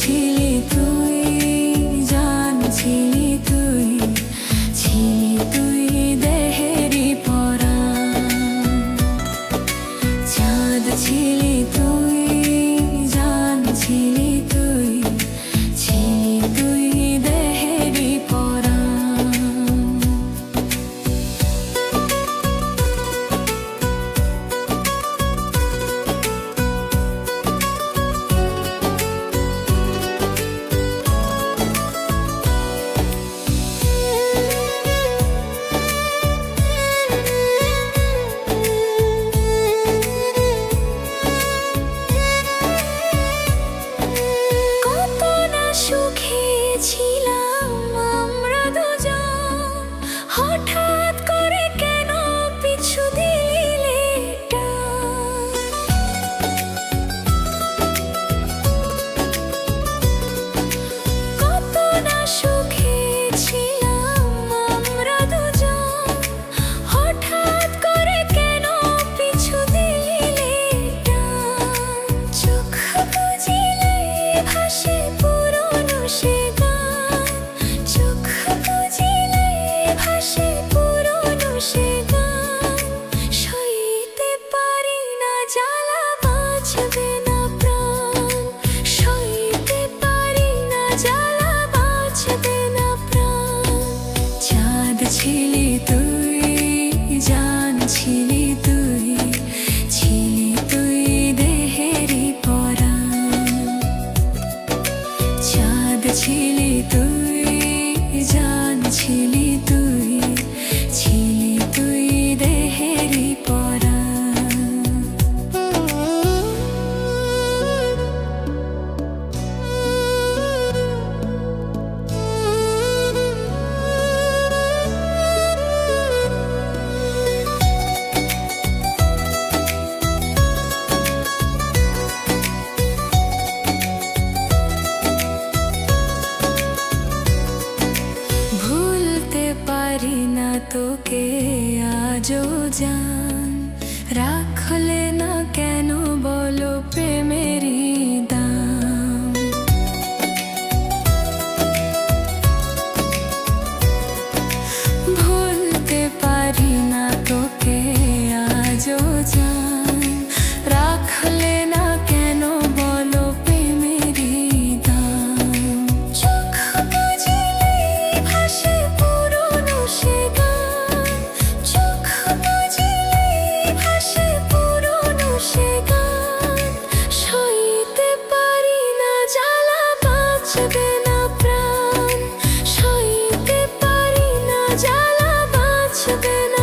ছিলি তুই, জান ছিলি তুই, ছিলি তুই দেহেরই পরাণ। চাঁদ ছিলি তুই, জান ছিলি তুই, ছিলি তুই দেহেরই পরাণ। ছিলাম আমরা দুজন, হঠাৎ করে কেন পিছু দিলে টান? কত না সুখে ছিলাম আমরা দুজন, হঠাৎ করে কেন পিছু দিলে টান? চোখ বুজিলে ভাসে পুরনো সে গান, চোখ বুজিলে ভাসে পুরনো সে গান। সইতে পারি না জ্বালা, বাঁচবে না প্রাণ। সইতে পারি না জ্বালা, বাঁচবে না প্রাণ। চাঁদ ছিলি তুই, জান ছিলি তুই, ছিলি তুই দেহেরই পরাণ। চাঁদ ছিলি তুই, জান ছিলি তুই, ছিলি তুই দেহেরই পরাণ। ভুলতে পারি না তোকে আজও জান, রাখলে না কেন বলো প্রেমেরই দাম? ভুলতে পারি না তোকে আজও জান, রাখলে না কেন বলো প্রেমেরই দাম? চোখ বুজিলে ভাসে পুরনো সে গান, চোখ বুজিলে ভাসে পুরনো সে গান। সইতে পারি না জ্বালা, বাঁচবে না প্রাণ। সইতে পারি না জ্বালা, বাঁচবে না।